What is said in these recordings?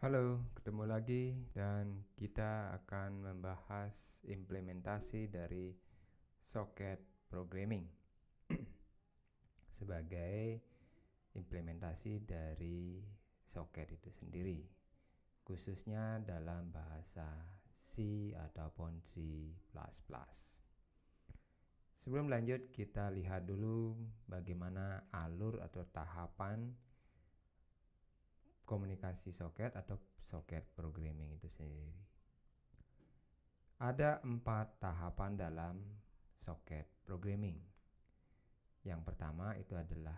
Halo, ketemu lagi dan kita akan membahas implementasi dari socket programming sebagai implementasi dari socket itu sendiri, khususnya dalam bahasa C ataupun C++. Sebelum lanjut, kita lihat dulu bagaimana alur atau tahapan komunikasi socket atau socket programming itu sendiri. Ada 4 tahapan dalam socket programming. Yang pertama itu adalah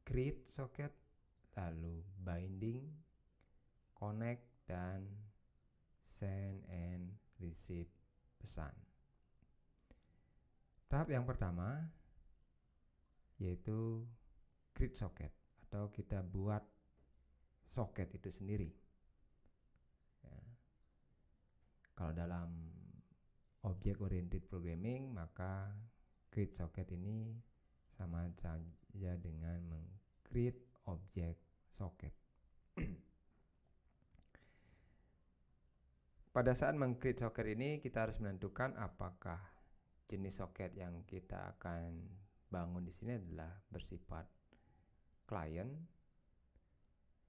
create socket, lalu binding, connect, dan send and receive pesan. Tahap yang pertama yaitu create socket atau kita buat socket itu sendiri. Ya. Kalau dalam object oriented programming, maka create socket ini sama saja dengan meng-create object socket. Pada saat meng-create socket ini, kita harus menentukan apakah jenis socket yang kita akan bangun di sini adalah bersifat client,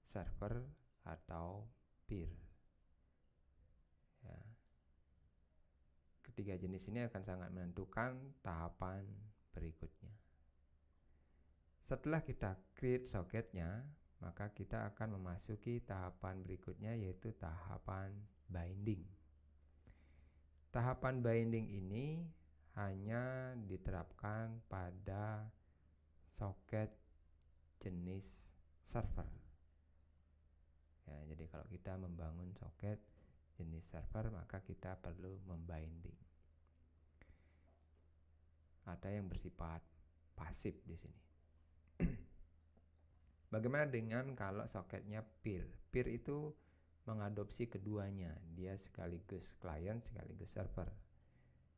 server, atau peer. Ya. Ketiga jenis ini akan sangat menentukan tahapan berikutnya. Setelah kita create socketnya, maka kita akan memasuki tahapan berikutnya, yaitu tahapan binding. Tahapan binding ini hanya diterapkan pada socket jenis server. Ya, jadi kalau kita membangun socket jenis server, maka kita perlu membinding. Ada yang bersifat pasif di sini. Bagaimana dengan kalau socketnya peer? Peer itu mengadopsi keduanya. Dia sekaligus client, sekaligus server.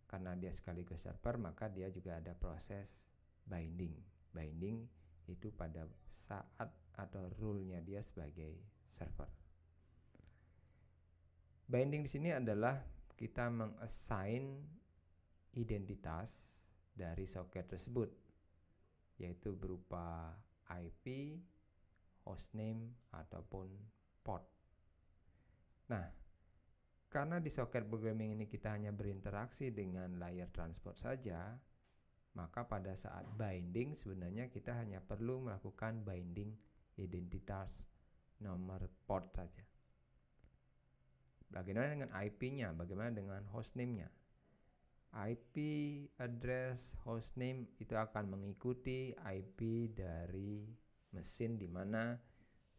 Karena dia sekaligus server, maka dia juga ada proses binding. Binding itu pada saat atau rule-nya dia sebagai server. Binding di sini adalah kita meng-assign identitas dari socket tersebut, yaitu berupa IP, hostname, ataupun port. Nah, karena di socket programming ini kita hanya berinteraksi dengan layer transport saja, maka pada saat binding sebenarnya kita hanya perlu melakukan binding identitas nomor port saja. Bagaimana dengan IP-nya? Bagaimana dengan hostname-nya? IP address hostname itu akan mengikuti IP dari mesin di mana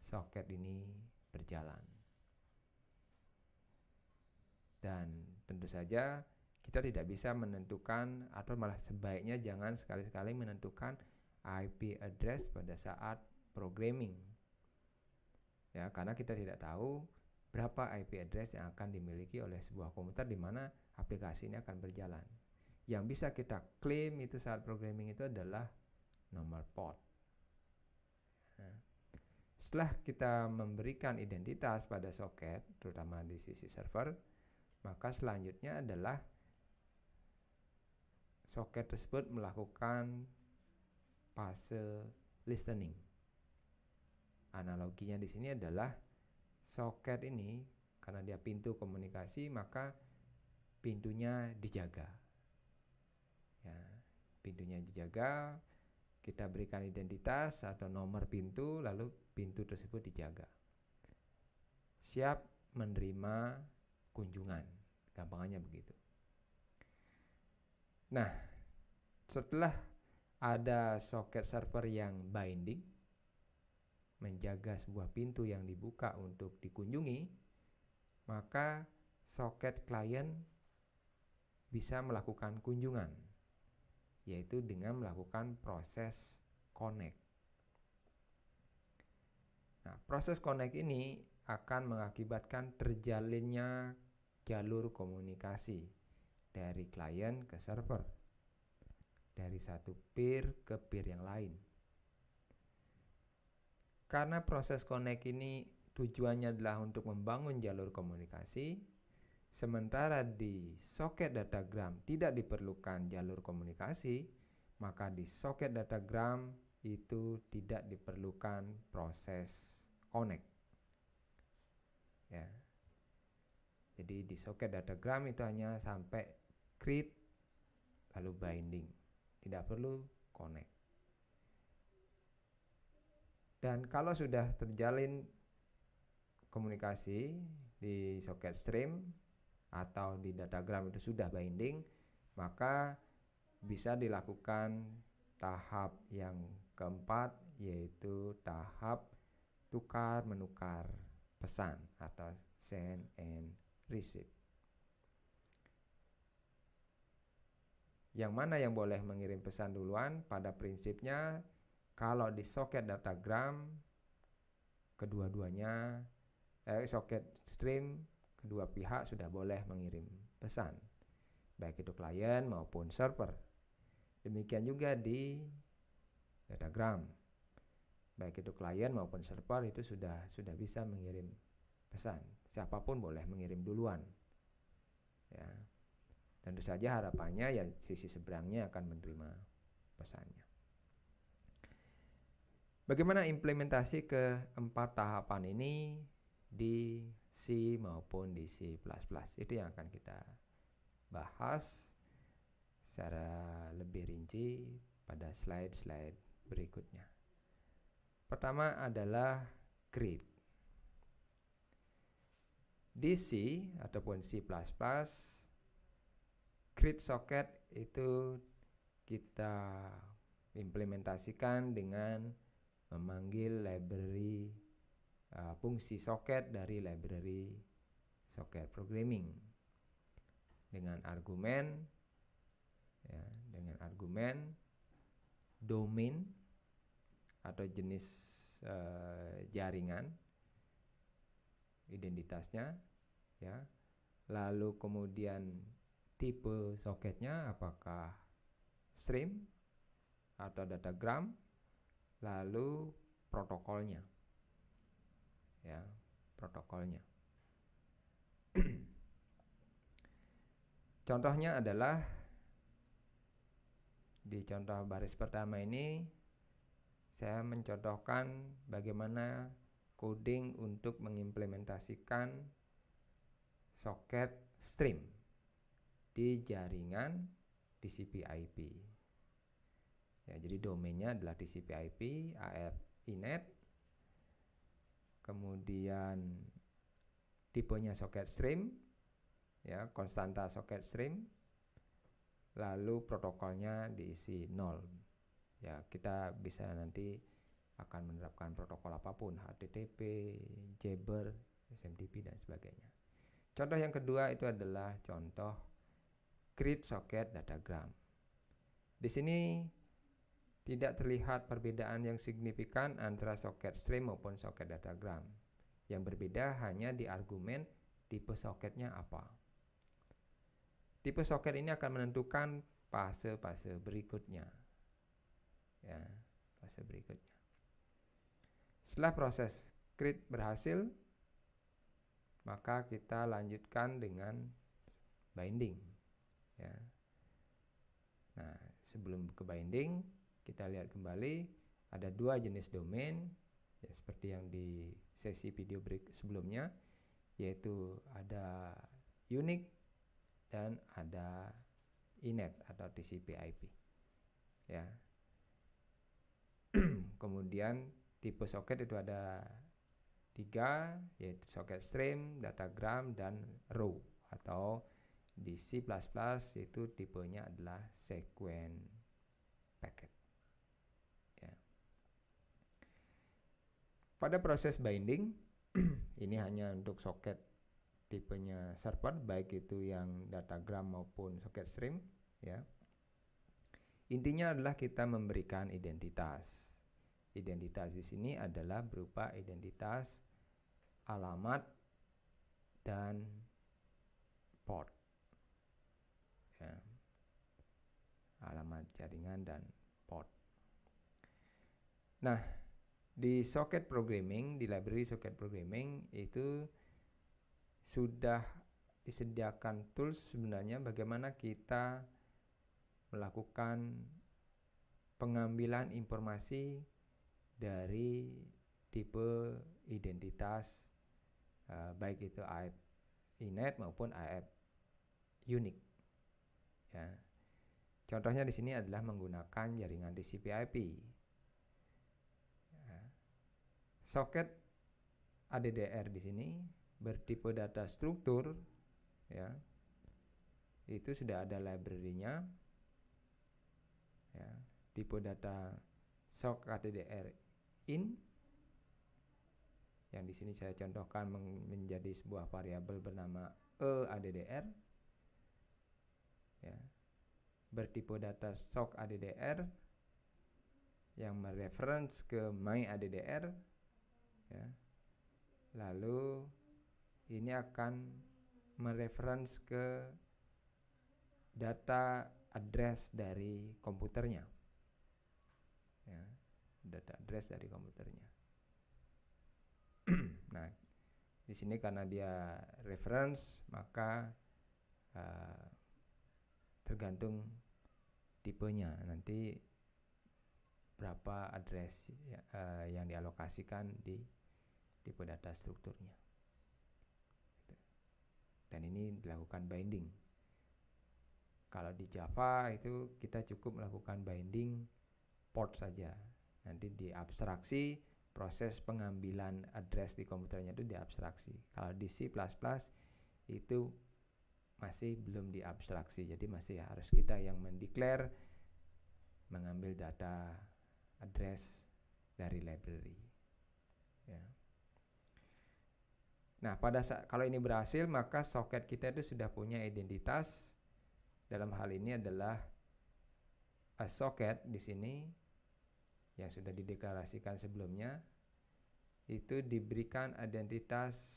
socket ini berjalan. Dan tentu saja kita tidak bisa menentukan, atau malah sebaiknya jangan sekali-sekali menentukan IP address pada saat programming. Ya, karena kita tidak tahu berapa IP address yang akan dimiliki oleh sebuah komputer di mana aplikasi ini akan berjalan. Yang bisa kita klaim itu saat programming itu adalah nomor port. Nah, setelah kita memberikan identitas pada socket, terutama di sisi server, maka selanjutnya adalah socket tersebut melakukan fase listening. Analoginya di sini adalah socket ini, karena dia pintu komunikasi, maka pintunya dijaga. Ya, pintunya dijaga, kita berikan identitas atau nomor pintu, lalu pintu tersebut dijaga. Siap menerima kunjungan, gampangannya begitu. Nah, setelah ada socket server yang binding, menjaga sebuah pintu yang dibuka untuk dikunjungi, maka socket client bisa melakukan kunjungan, yaitu dengan melakukan proses connect. Nah, proses connect ini akan mengakibatkan terjalinnya jalur komunikasi dari klien ke server, dari satu peer ke peer yang lain. Karena proses connect ini tujuannya adalah untuk membangun jalur komunikasi, sementara di soket datagram tidak diperlukan jalur komunikasi, maka di soket datagram itu tidak diperlukan proses connect. Ya. Jadi di soket datagram itu hanya sampai create lalu binding, tidak perlu connect. Dan kalau sudah terjalin komunikasi di soket stream atau di datagram itu sudah binding, maka bisa dilakukan tahap yang keempat, yaitu tahap tukar menukar pesan atau send and receive. Yang mana yang boleh mengirim pesan duluan? Pada prinsipnya kalau di soket datagram kedua-duanya soket stream kedua pihak sudah boleh mengirim pesan, baik itu klien maupun server. Demikian juga di datagram, baik itu klien maupun server itu sudah bisa mengirim pesan. Siapapun boleh mengirim duluan. Ya. Tentu saja harapannya ya sisi seberangnya akan menerima pesannya. Bagaimana implementasi keempat tahapan ini di C maupun di C++? Itu yang akan kita bahas secara lebih rinci pada slide-slide berikutnya. Pertama adalah create. Di C ataupun C++, create socket itu kita implementasikan dengan memanggil library fungsi socket dari library socket programming dengan argumen domain atau jenis jaringan identitasnya, ya. Lalu kemudian tipe soketnya apakah stream atau datagram, lalu protokolnya, ya, protokolnya. Contohnya adalah di contoh baris pertama ini saya mencontohkan bagaimana coding untuk mengimplementasikan soket stream di jaringan TCP/IP. Ya, jadi domainnya adalah TCP/IP, AF/INET. Kemudian tipenya soket stream, ya, konstanta soket stream. Lalu protokolnya diisi 0. Ya, kita bisa nanti akan menerapkan protokol apapun, HTTP, Jabber, SMTP dan sebagainya. Contoh yang kedua itu adalah contoh create socket datagram. Di sini tidak terlihat perbedaan yang signifikan antara socket stream maupun socket datagram. Yang berbeda hanya di argumen tipe soketnya apa. Tipe soket ini akan menentukan fase-fase berikutnya. Ya, fase berikutnya. Setelah proses create berhasil, maka kita lanjutkan dengan binding. Ya. Nah, sebelum ke binding, kita lihat kembali ada dua jenis domain, ya, seperti yang di sesi video break sebelumnya, yaitu ada unique dan ada inet atau TCP/IP. Ya. Kemudian tipe soket itu ada 3, yaitu soket stream, datagram, dan row. Atau di C++ itu tipenya adalah sequence packet. Ya. Pada proses binding, ini hanya untuk soket tipenya server, baik itu yang datagram maupun soket stream, ya. Intinya adalah kita memberikan identitas. Identitas di sini adalah berupa identitas alamat dan port. Ya. Alamat jaringan dan port. Nah, Di socket programming, di library socket programming itu sudah disediakan tools sebenarnya bagaimana kita melakukan pengambilan informasi dari tipe identitas baik itu AF inet maupun AF unik. Ya. Contohnya di sini adalah menggunakan jaringan TCP/IP. Ya. Soket ADDR di sini bertipe data struktur, ya, itu sudah ada library-nya. Ya, tipe data socket ADDR in, yang di sini saya contohkan menjadi sebuah variabel bernama ADDR. Ya, bertipe data sock ADDR yang mereference ke my ADDR. Ya. Lalu ini akan mereference ke data address dari komputernya. Ya, data address dari komputernya. Nah, di sini karena dia reference, maka tergantung tipenya. Nanti berapa address yang dialokasikan di tipe data strukturnya. Dan ini dilakukan binding. Kalau di Java itu kita cukup melakukan binding port saja. Nanti diabstraksi, proses pengambilan address di komputernya itu diabstraksi. Kalau di C++ itu masih belum diabstraksi, jadi masih harus kita yang mendeclare mengambil data address dari library. Ya. Nah, pada saat kalau ini berhasil, maka soket kita itu sudah punya identitas. Dalam hal ini adalah a socket di sini yang sudah dideklarasikan sebelumnya, itu diberikan identitas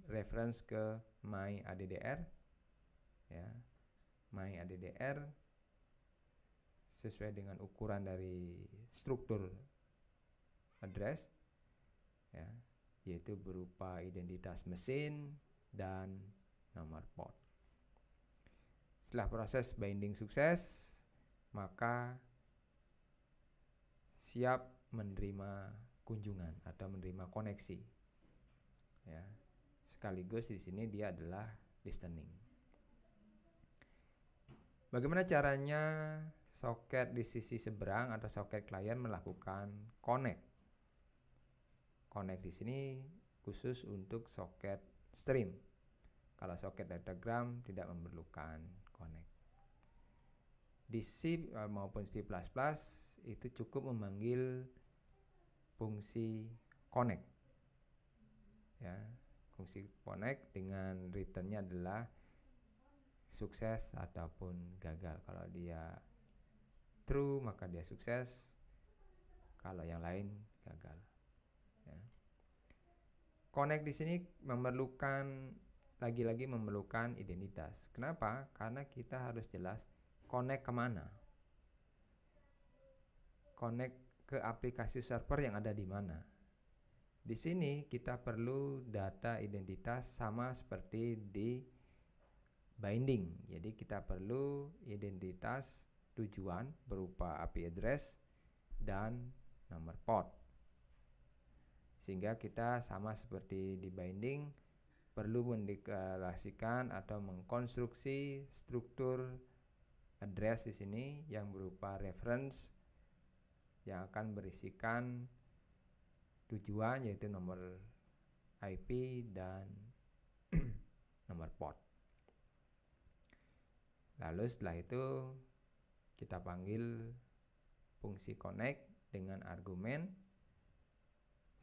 reference ke my ADDR. Ya, my ADDR sesuai dengan ukuran dari struktur address, ya, yaitu berupa identitas mesin dan nomor port. Setelah proses binding sukses, maka siap menerima kunjungan atau menerima koneksi. Ya, sekaligus di sini dia adalah listening. Bagaimana caranya soket di sisi seberang atau soket klien melakukan connect? Connect di sini khusus untuk soket stream. Kalau soket datagram tidak memerlukan connect. Di C maupun C++ itu cukup memanggil fungsi connect. Ya, fungsi connect dengan returnnya adalah sukses ataupun gagal. Kalau dia true maka dia sukses, kalau yang lain gagal. Ya. Connect di sini lagi-lagi memerlukan identitas. Kenapa? Karena kita harus jelas connect kemana. Connect ke aplikasi server yang ada di mana. Di sini kita perlu data identitas sama seperti di binding. Jadi kita perlu identitas tujuan berupa IP address dan nomor port. Sehingga kita sama seperti di binding perlu mendeklarasikan atau mengkonstruksi struktur address di sini yang berupa reference yang akan berisikan tujuan yaitu nomor IP dan nomor port. Lalu setelah itu kita panggil fungsi connect dengan argumen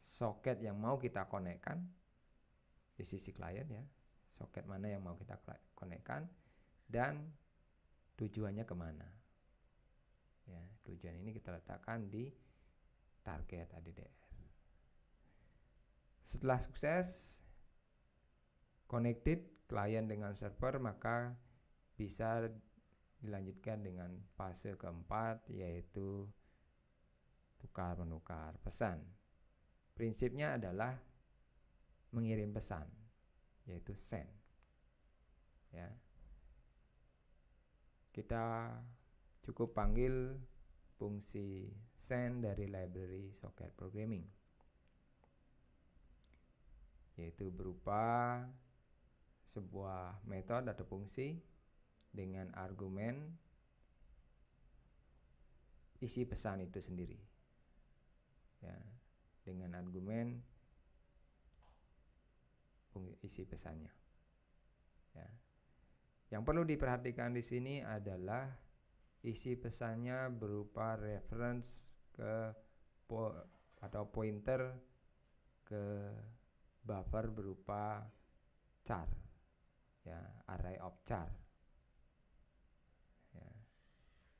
soket yang mau kita konekkan di sisi klien, ya, soket mana yang mau kita konekkan dan tujuannya kemana. Ya, tujuan ini kita letakkan di target ADDR. Setelah sukses connected klien dengan server, maka bisa dilanjutkan dengan fase keempat, yaitu tukar menukar pesan. Prinsipnya adalah mengirim pesan, yaitu send. Ya. Kita cukup panggil fungsi send dari library socket programming, yaitu berupa sebuah metode atau fungsi dengan argumen isi pesan itu sendiri. Ya, dengan argumen isi pesannya. Ya. Yang perlu diperhatikan di sini adalah isi pesannya berupa reference ke atau pointer ke buffer berupa char, ya, array of char. Ya.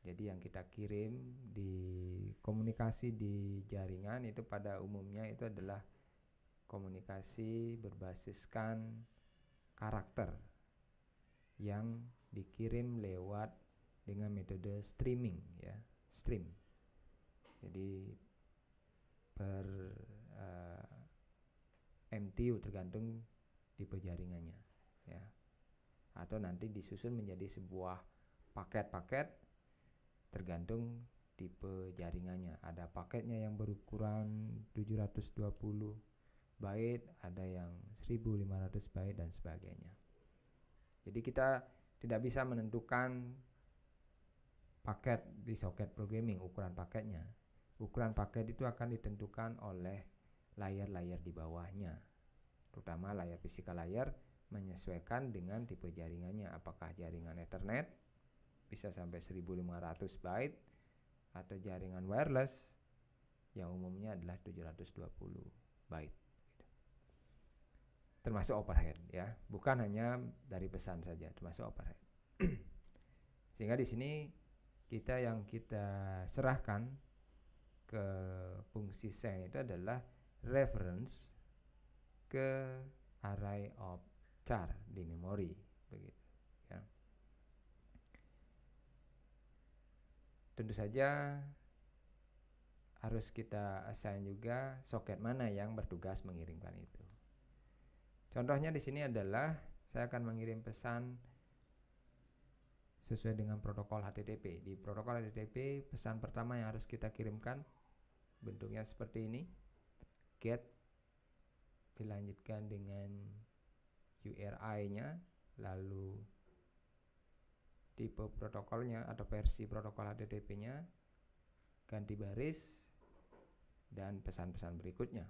Jadi yang kita kirim di komunikasi di jaringan itu pada umumnya itu adalah komunikasi berbasiskan karakter yang dikirim lewat dengan metode streaming, ya, stream. Jadi per MTU tergantung tipe jaringannya, ya. Atau nanti disusun menjadi sebuah paket-paket tergantung tipe jaringannya. Ada paketnya yang berukuran 720 byte, ada yang 1500 byte dan sebagainya. Jadi kita tidak bisa menentukan paket di socket programming, ukuran paketnya. Ukuran paket itu akan ditentukan oleh layer-layer di bawahnya, terutama layar physical layer, menyesuaikan dengan tipe jaringannya. Apakah jaringan Ethernet bisa sampai 1500 byte atau jaringan wireless yang umumnya adalah 720 byte. Termasuk overhead, ya, bukan hanya dari pesan saja, termasuk overhead. Sehingga di sini kita serahkan ke fungsi send itu adalah reference ke array of char di memori, begitu, ya. Tentu saja harus kita assign juga soket mana yang bertugas mengirimkan itu. Contohnya di sini adalah saya akan mengirim pesan sesuai dengan protokol HTTP. Di protokol HTTP, pesan pertama yang harus kita kirimkan bentuknya seperti ini. Get dilanjutkan dengan URI-nya, lalu tipe protokolnya atau versi protokol HTTP-nya, ganti baris, dan pesan-pesan berikutnya.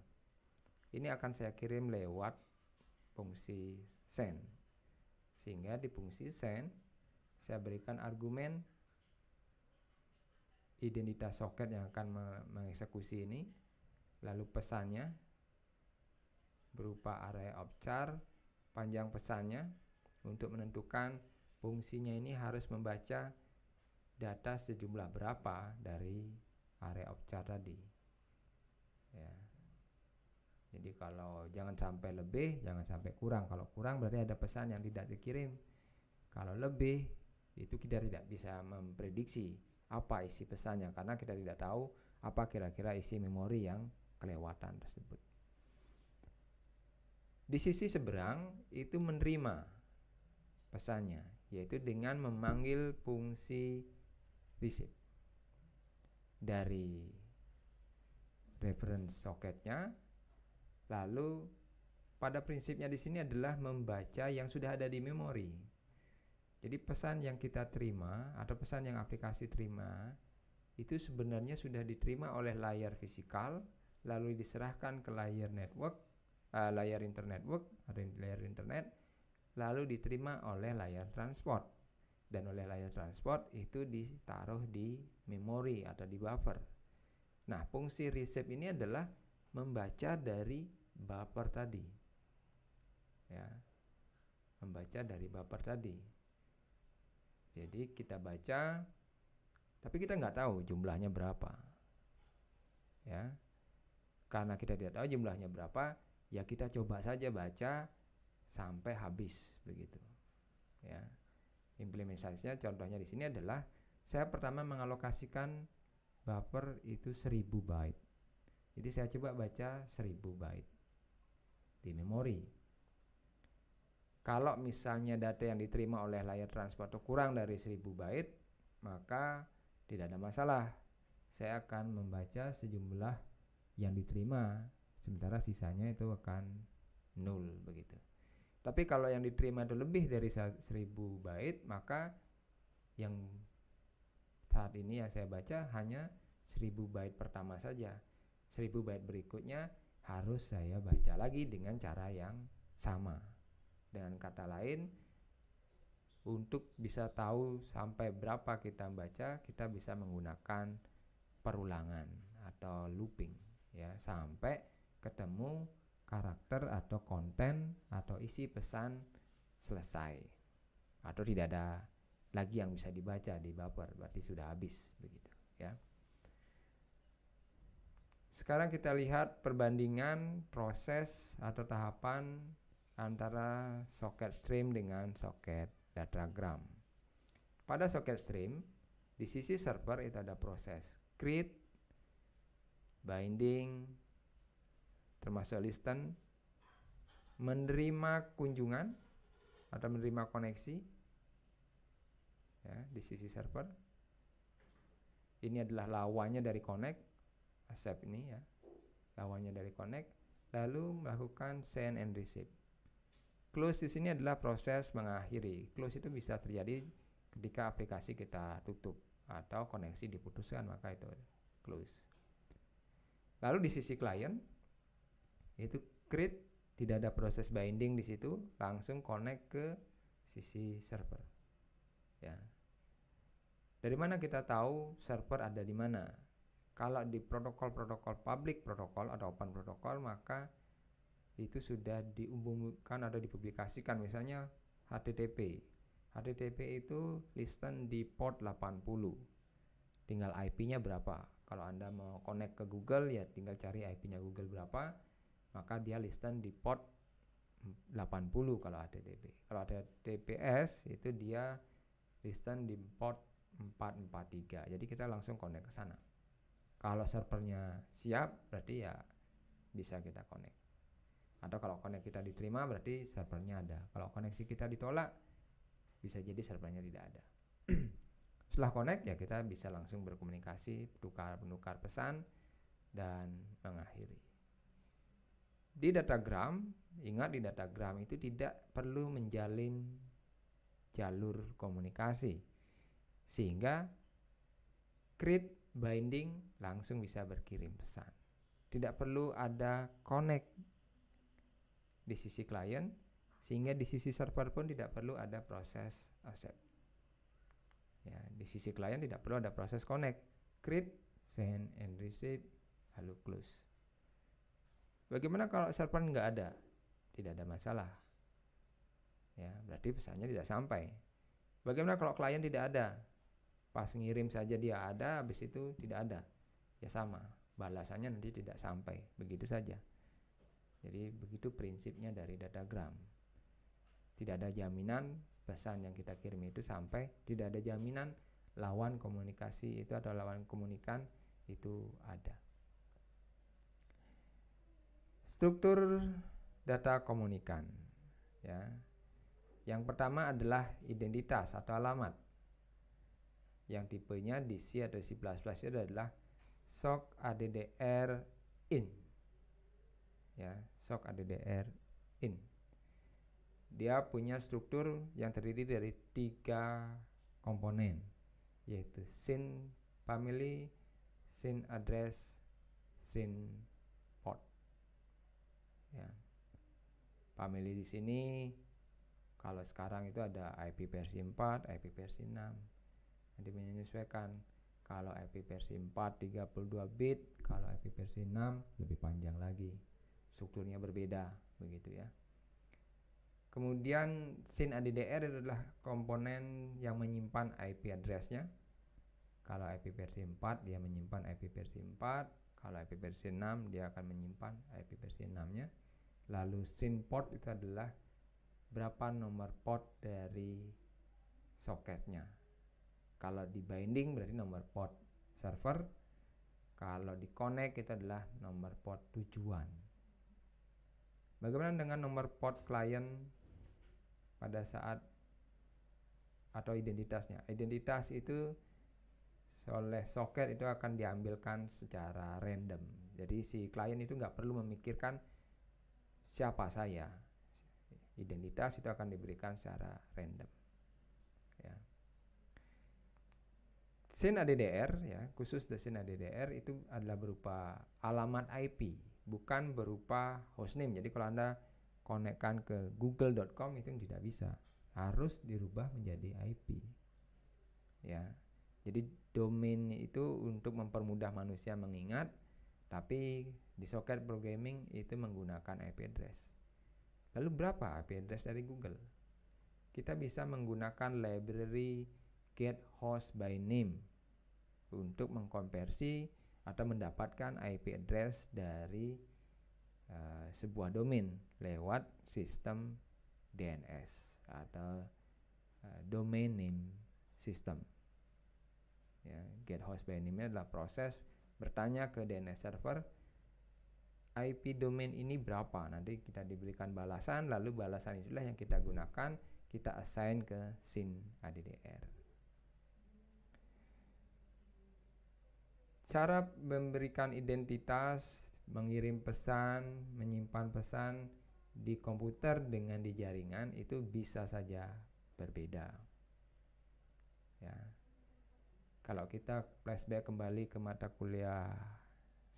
Ini akan saya kirim lewat fungsi send. Sehingga di fungsi send saya berikan argumen identitas soket yang akan mengeksekusi ini, lalu pesannya berupa array of char, panjang pesannya untuk menentukan fungsinya ini harus membaca data sejumlah berapa dari array of char tadi, ya. Jadi kalau jangan sampai lebih, jangan sampai kurang. Kalau kurang berarti ada pesan yang tidak dikirim. Kalau lebih, itu kita tidak bisa memprediksi apa isi pesannya, karena kita tidak tahu apa kira-kira isi memori yang kelewatan tersebut. Di sisi seberang itu menerima pesannya, yaitu dengan memanggil fungsi receive dari reference socketnya. Lalu pada prinsipnya di sini adalah membaca yang sudah ada di memori. Jadi pesan yang kita terima atau pesan yang aplikasi terima itu sebenarnya sudah diterima oleh layar fisikal, lalu diserahkan ke layar network, layar internet network atau layar internet, lalu diterima oleh layar transport, dan oleh layar transport itu ditaruh di memori atau di buffer. Nah, fungsi receive ini adalah membaca dari buffer tadi, ya, membaca dari buffer tadi. Jadi kita baca, tapi kita nggak tahu jumlahnya berapa, ya. Karena kita tidak tahu jumlahnya berapa, ya kita coba saja baca sampai habis, begitu, ya. Implementasinya contohnya di sini adalah saya pertama mengalokasikan buffer itu 1000 byte. Jadi saya coba baca 1000 byte di memori. Kalau misalnya data yang diterima oleh layar transporter kurang dari 1000 byte, maka tidak ada masalah. Saya akan membaca sejumlah yang diterima, sementara sisanya itu akan 0 begitu. Tapi kalau yang diterima itu lebih dari 1000 byte, maka yang saat ini yang saya baca hanya 1000 byte pertama saja. 1000 byte berikutnya harus saya baca lagi dengan cara yang sama. Dengan kata lain, untuk bisa tahu sampai berapa kita baca, kita bisa menggunakan perulangan atau looping ya, sampai ketemu karakter atau konten atau isi pesan selesai atau tidak ada lagi yang bisa dibaca di buffer, berarti sudah habis begitu ya. Sekarang kita lihat perbandingan proses atau tahapan antara socket stream dengan socket datagram. Pada socket stream, di sisi server itu ada proses create, binding, termasuk listen, menerima kunjungan atau menerima koneksi ya, di sisi server. Ini adalah lawannya dari connect, accept ini ya, lawannya dari connect, lalu melakukan send and receive. Close di sini adalah proses mengakhiri. Close itu bisa terjadi ketika aplikasi kita tutup atau koneksi diputuskan, maka itu close. Lalu di sisi client itu create, tidak ada proses binding di situ, langsung connect ke sisi server. Ya. Dari mana kita tahu server ada di mana? Kalau di protokol-protokol public protokol atau open protokol, maka itu sudah diumumkan atau dipublikasikan, misalnya HTTP. HTTP itu listen di port 80. Tinggal IP-nya berapa. Kalau Anda mau connect ke Google, ya tinggal cari IP-nya Google berapa, maka dia listen di port 80 kalau HTTP. Kalau HTTPS itu dia listen di port 443. Jadi kita langsung connect ke sana. Kalau servernya siap, berarti ya bisa kita connect. Atau kalau koneksi kita diterima, berarti servernya ada. Kalau koneksi kita ditolak, bisa jadi servernya tidak ada. Setelah connect, ya kita bisa langsung berkomunikasi, menukar pesan, dan mengakhiri. Di datagram, ingat di datagram itu tidak perlu menjalin jalur komunikasi, sehingga create, binding langsung bisa berkirim pesan. Tidak perlu ada connect di sisi klien, sehingga di sisi server pun tidak perlu ada proses accept. Ya, di sisi klien tidak perlu ada proses connect, create, send and receive, lalu close. Bagaimana kalau server nggak ada? Tidak ada masalah. Ya, berarti pesannya tidak sampai. Bagaimana kalau klien tidak ada? Pas ngirim saja dia ada, habis itu tidak ada. Ya sama, balasannya nanti tidak sampai, begitu saja. Jadi begitu prinsipnya dari datagram. Tidak ada jaminan pesan yang kita kirim itu sampai, tidak ada jaminan lawan komunikasi itu atau lawan komunikan itu ada. Struktur data komunikan ya. Yang pertama adalah identitas atau alamat. Yang tipenya di C atau C++ itu adalah SOC ADDR in. Ya, SOC ADDR in. Dia punya struktur yang terdiri dari 3 komponen, yaitu SYN family, SYN address, SYN port. Ya. Family di sini kalau sekarang itu ada IP versi 4, IP versi 6. Nanti menyesuaikan. Kalau IP versi 4 32 bit, kalau IP versi 6 lebih panjang lagi. Strukturnya berbeda, begitu ya. Kemudian SYN ADDR adalah komponen yang menyimpan IP address-nya. Kalau IP versi 4 dia menyimpan IP versi 4, kalau IP versi 6 dia akan menyimpan IP versi 6-nya. Lalu SYN port itu adalah berapa nomor port dari soketnya. Kalau di binding berarti nomor port server, Kalau di connect itu adalah nomor port tujuan. Bagaimana dengan nomor port klien pada saat atau identitasnya? Identitas itu oleh soket itu akan diambilkan secara random. Jadi si klien itu nggak perlu memikirkan siapa saya. Identitas itu akan diberikan secara random. Ya. SYN ADDR, ya, khusus SYN ADDR itu adalah berupa alamat IP, bukan berupa hostname. Jadi kalau Anda konekkan ke google.com itu tidak bisa, harus dirubah menjadi IP. Ya. Jadi domain itu untuk mempermudah manusia mengingat, tapi di soket programming itu menggunakan IP address. Lalu berapa IP address dari Google? Kita bisa menggunakan library get host by name untuk mengkonversi atau mendapatkan IP address dari sebuah domain lewat sistem DNS atau domain name system. Ya, get host by name adalah proses bertanya ke DNS server, IP domain ini berapa, nanti kita diberikan balasan, lalu balasan itulah yang kita gunakan, kita assign ke SYN ADDR. Cara memberikan identitas, mengirim pesan, menyimpan pesan di komputer dengan di jaringan itu bisa saja berbeda. Ya. Kalau kita flashback kembali ke mata kuliah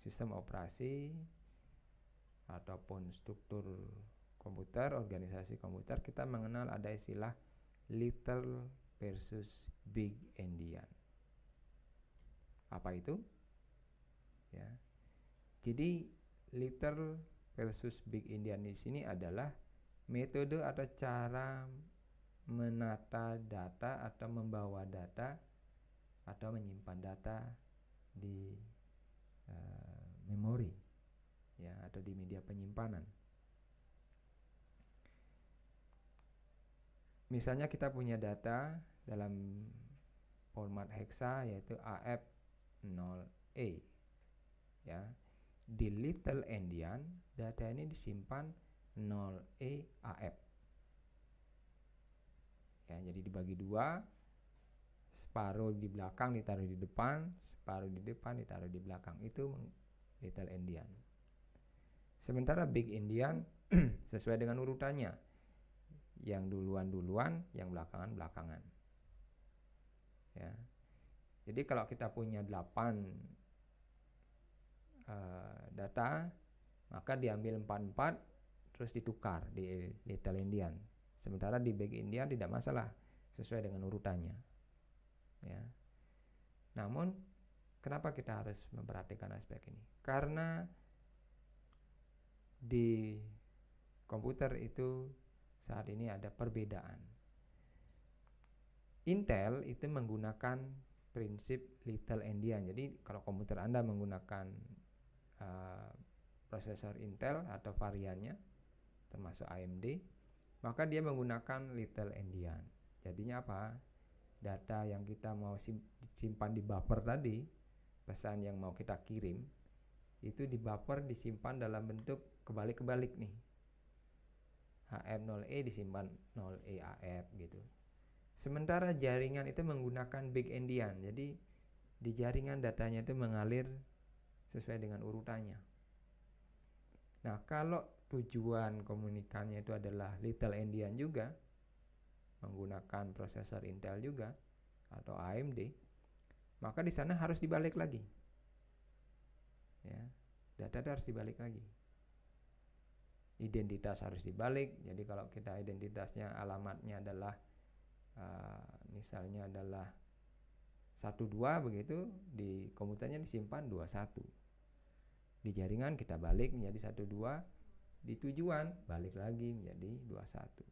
sistem operasi ataupun struktur komputer, organisasi komputer, kita mengenal ada istilah little versus big endian. Apa itu? Ya. Jadi little versus big endian di sini adalah metode atau cara menata data atau membawa data atau menyimpan data di memori, ya, atau di media penyimpanan. Misalnya kita punya data dalam format hexa yaitu AF0E. Ya. Di little endian data ini disimpan 0E AF. Ya, jadi dibagi dua, separuh di belakang ditaruh di depan, separuh di depan ditaruh di belakang. Itu little endian. Sementara big endian sesuai dengan urutannya. Yang duluan, yang belakangan. Ya. Jadi kalau kita punya 8 data, maka diambil 44 terus ditukar di little endian. Sementara di big endian tidak masalah, sesuai dengan urutannya. Ya. Namun kenapa kita harus memperhatikan aspek ini? Karena di komputer itu saat ini ada perbedaan. Intel itu menggunakan prinsip little endian. Jadi kalau komputer Anda menggunakan prosesor Intel atau variannya termasuk AMD, maka dia menggunakan little endian. Jadinya apa? Data yang kita mau simpan di buffer tadi, pesan yang mau kita kirim, itu di buffer disimpan dalam bentuk kebalik-kebalik nih. HF0E disimpan 0E AF gitu. Sementara jaringan itu menggunakan big endian. Jadi di jaringan datanya itu mengalir sesuai dengan urutannya. Nah, kalau tujuan komunikannya itu adalah little endian juga, menggunakan prosesor Intel juga atau AMD, maka di sana harus dibalik lagi. Ya, data itu harus dibalik lagi. Identitas harus dibalik. Jadi kalau kita identitasnya alamatnya adalah misalnya adalah 12 begitu, di komputernya disimpan 21. Di jaringan kita balik menjadi 12, di tujuan balik lagi menjadi 21.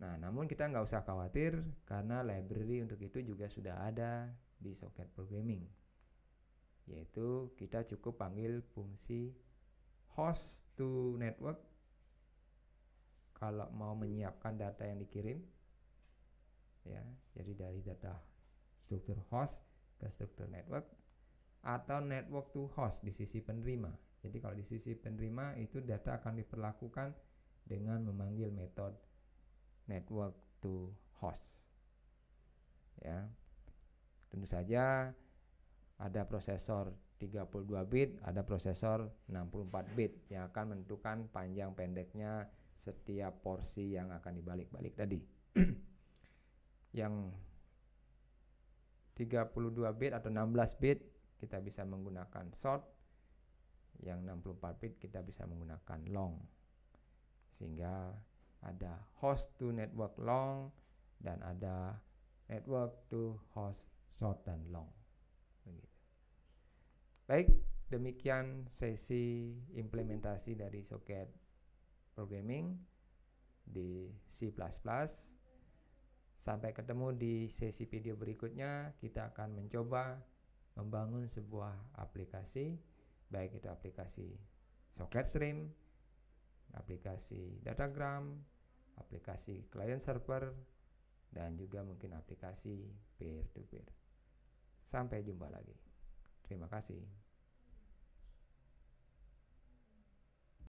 Nah, namun kita nggak usah khawatir karena library untuk itu juga sudah ada di soket programming. Yaitu kita cukup panggil fungsi host to network kalau mau menyiapkan data yang dikirim. Ya, jadi dari data struktur host ke struktur network. atau network to host di sisi penerima. Jadi kalau di sisi penerima itu data akan diperlakukan dengan memanggil metode network to host. Ya. Tentu saja ada prosesor 32 bit, ada prosesor 64 bit yang akan menentukan panjang pendeknya setiap porsi yang akan dibalik-balik tadi. Yang 32 bit atau 16 bit kita bisa menggunakan short, yang 64 bit kita bisa menggunakan long. Sehingga ada host to network long dan ada network to host short dan long. Begitu. Baik, demikian sesi implementasi dari soket programming di C++. Sampai ketemu di sesi video berikutnya. Kita akan mencoba membangun sebuah aplikasi, baik itu aplikasi socket stream, aplikasi datagram, aplikasi client server, dan juga mungkin aplikasi peer to peer. Sampai jumpa lagi. Terima kasih.